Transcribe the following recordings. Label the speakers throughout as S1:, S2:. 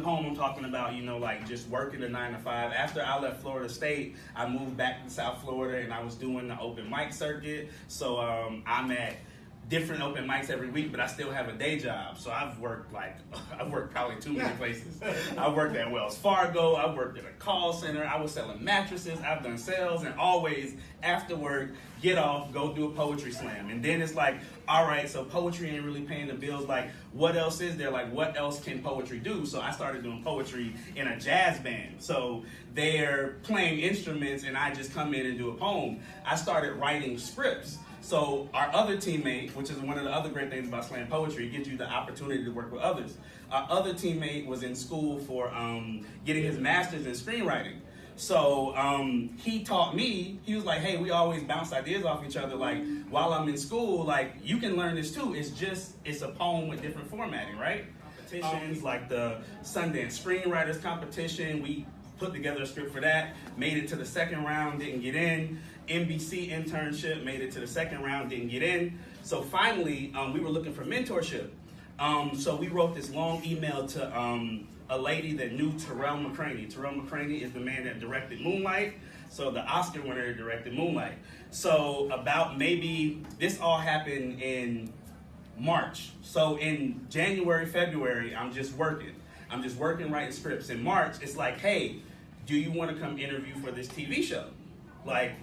S1: poem, I'm talking about, you know, like just working a 9 to 5. After I left Florida State, I moved back to South Florida and I was doing the open mic circuit. So I'm at different open mics every week, but I still have a day job. So I've worked probably too many places. I worked at Wells Fargo. I worked at a call center. I was selling mattresses. I've done sales, and always after work, get off, go do a poetry slam. And then it's like, all right, so poetry ain't really paying the bills. Like, what else is there? Like, what else can poetry do? So I started doing poetry in a jazz band. So they're playing instruments, and I just come in and do a poem. I started writing scripts. So our other teammate, which is one of the other great things about slam poetry, it gives you the opportunity to work with others. Our other teammate was in school for getting his master's in screenwriting. So he taught me, he was like, hey, we always bounce ideas off each other. Like, while I'm in school, like, you can learn this too. It's a poem with different formatting, right? Competitions, like the Sundance Screenwriters Competition, we put together a script for that, made it to the second round, didn't get in. NBC internship, made it to the second round, didn't get in. So finally, we were looking for mentorship. So we wrote this long email to a lady that knew Terrell McCraney. Terrell McCraney is the man that directed Moonlight. So the Oscar winner directed Moonlight. So about maybe, this all happened in March. So in January, February, I'm just working writing scripts. In March, it's like, hey, do you want to come interview for this TV show? Like,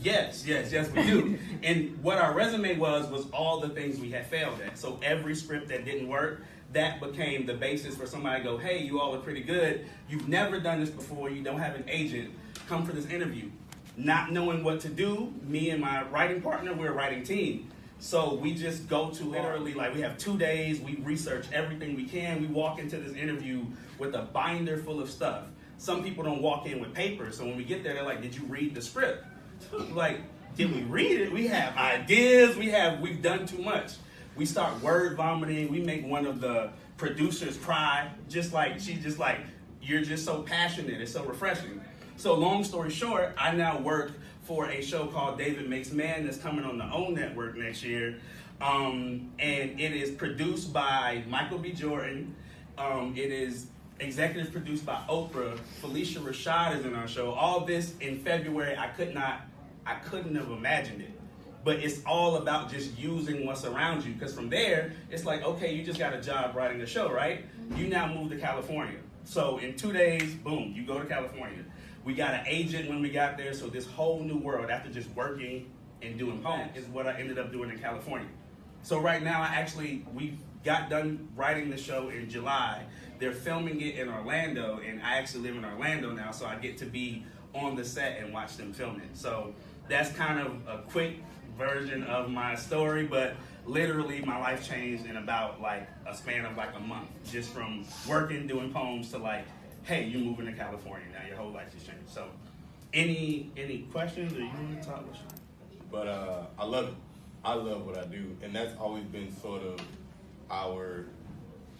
S1: yes, we do. And what our resume was all the things we had failed at. So every script that didn't work, that became the basis for somebody to go, hey, you all are pretty good. You've never done this before. You don't have an agent. Come for this interview. Not knowing what to do, me and my writing partner, we're a writing team. So we just go to literally, like, we have 2 days. We research everything we can. We walk into this interview with a binder full of stuff. Some people don't walk in with paper. So when we get there, they're like, did you read the script? Like, did we read it? We have ideas. We've done too much. We start word vomiting. We make one of the producers cry. She's just like, you're just so passionate. It's so refreshing. So long story short, I now work for a show called David Makes Man that's coming on the OWN network next year. And it is produced by Michael B. Jordan. It is executive produced by Oprah. Felicia Rashad is in our show. All this in February, I couldn't have imagined it. But it's all about just using what's around you. Because from there, it's like, okay, you just got a job writing a show, right? You now move to California. So in 2 days, boom, you go to California. We got an agent when we got there, so this whole new world after just working and doing poems is what I ended up doing in California. So right now, we got done writing the show in July. They're filming it in Orlando, and I actually live in Orlando now, so I get to be on the set and watch them film it. So that's kind of a quick version of my story, but literally my life changed in about like a span of like a month, just from working, doing poems to like, hey, you're moving to California now, your whole life has changed. So any questions, or you want to talk?
S2: But I love it. I love what I do, and that's always been sort of our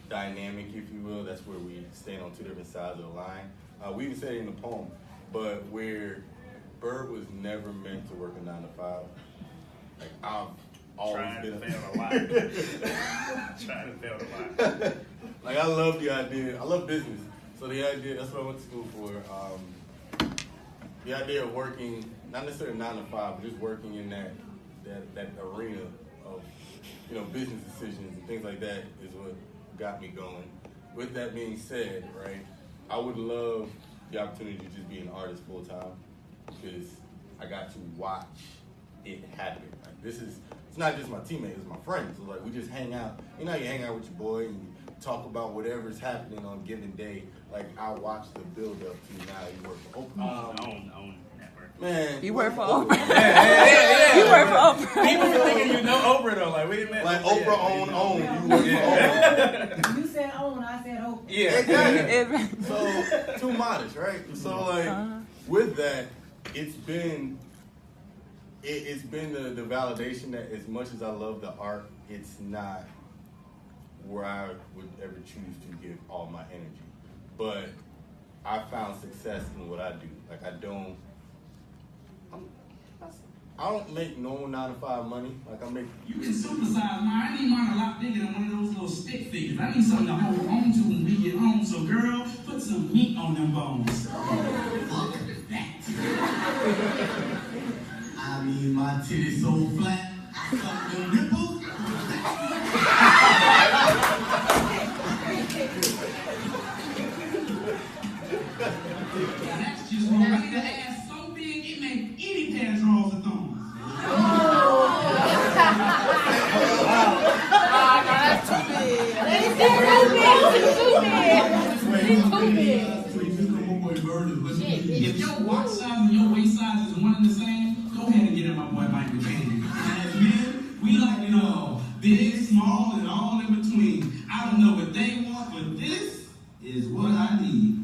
S2: dynamic, if you will. That's where we stand on two different sides of the line. We even said it in the poem, but where Byrd was never meant to work a 9 to 5. Like, I've always been
S1: trying to fail a lot.
S2: Like, I love the idea. I love business. So the idea, that's what I went to school for. The idea of working, not necessarily 9 to 5, but just working in that arena of, you know, business decisions and things like that is what got me going. With that being said, right, I would love the opportunity to just be an artist full time, because I got to watch it happen. Like, it's not just my teammates, it's my friends. So like, we just hang out. You know, you hang out with your boy and you talk about whatever's happening on a given day. Like, I watch the build up to now you work for Oprah.
S1: Own network.
S2: Man,
S3: you work for Oprah.
S1: Yeah.
S3: You work for Oprah.
S1: People be thinking you know Oprah though. Like, wait a minute.
S2: Like Oprah own. You work for Oprah.
S4: You said own, I said Oprah.
S1: Yeah,
S2: exactly. So too modest, right? So like with that, it's been the validation that as much as I love the art, it's not where I would ever choose to give all my energy. But I found success in what I do. Like, I don't make normal 9 to 5 money. Like, I make.
S5: You can supersize mine. I need mine a lot bigger than one of those little stick figures. I need something to hold on to when we get home. So, girl,
S3: some meat on them bones. Fuck that. I mean, my titties so flat, I suck them nipples. Now that's just wrong. I need an ass so big it make any pair of drawers a thong. If your watch size and your waist size is one and the same, go ahead and get at my boy Mike McCain. As men, we like it all. Big, small, and all in between. I don't know what they want, but this is what I need.